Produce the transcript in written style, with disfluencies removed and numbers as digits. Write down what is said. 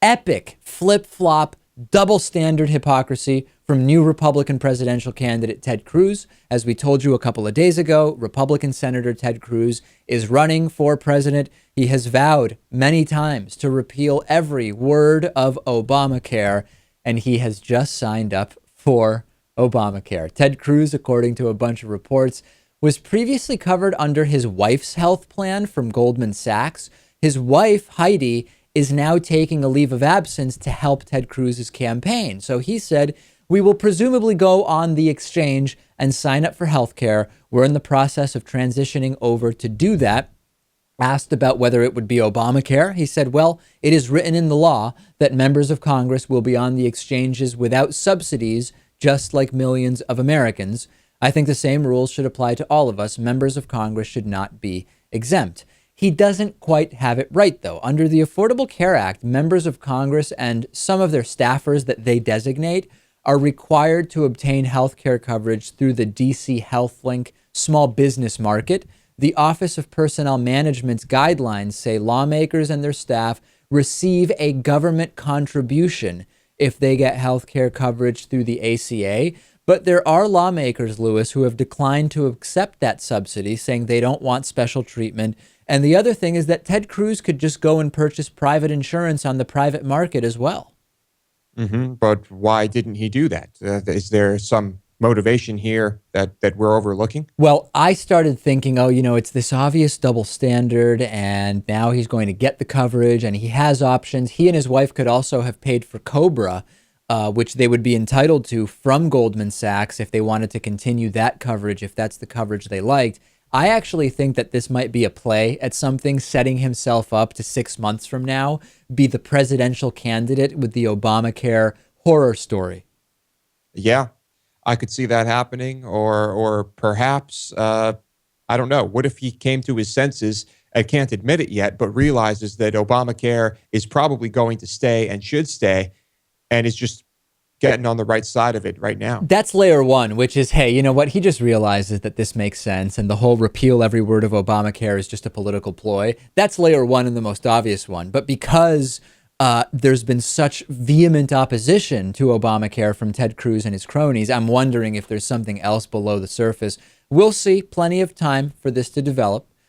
epic flip-flop, double standard hypocrisy from new Republican presidential candidate Ted Cruz. As we told you a couple of days ago, Republican Senator Ted Cruz is running for president. He has vowed many times to repeal every word of Obamacare, and he has just signed up for Obamacare. Ted Cruz, according to a bunch of reports, was previously covered under his wife's health plan from Goldman Sachs. His wife, Heidi, is now taking a leave of absence to help Ted Cruz's campaign. So he said, we will presumably go on the exchange and sign up for healthcare. We're in the process of transitioning over to do that. Asked about whether it would be Obamacare, he said, well, it is written in the law that members of Congress will be on the exchanges without subsidies, just like millions of Americans. I think the same rules should apply to all of us. Members of Congress should not be exempt. He doesn't quite have it right, though. Under the Affordable Care Act, members of Congress and some of their staffers that they designate are required to obtain health care coverage through the DC HealthLink small business market. The Office of Personnel Management's guidelines say lawmakers and their staff receive a government contribution if they get health care coverage through the ACA. But there are lawmakers, Lewis, who have declined to accept that subsidy, saying they don't want special treatment. And the other thing is that Ted Cruz could just go and purchase private insurance on the private market as well. But why didn't he do that? Is there some motivation here that we're overlooking? Well, I started thinking, it's this obvious double standard, and now he's going to get the coverage and he has options. He and his wife could also have paid for Cobra, which they would be entitled to from Goldman Sachs if they wanted to continue that coverage, if that's the coverage they liked. I actually think that this might be a play at something, setting himself up to 6 months from now be the presidential candidate with the Obamacare horror story. Yeah, I could see that happening. Or perhaps, I don't know. What if he came to his senses and can't admit it yet, but realizes that Obamacare is probably going to stay and should stay, and is just getting on the right side of it right now? That's layer one, which is, hey, you know what? He just realizes that this makes sense and the whole repeal every word of Obamacare is just a political ploy. That's layer one and the most obvious one. But because there's been such vehement opposition to Obamacare from Ted Cruz and his cronies, I'm wondering if there's something else below the surface. We'll see. Plenty of time for this to develop.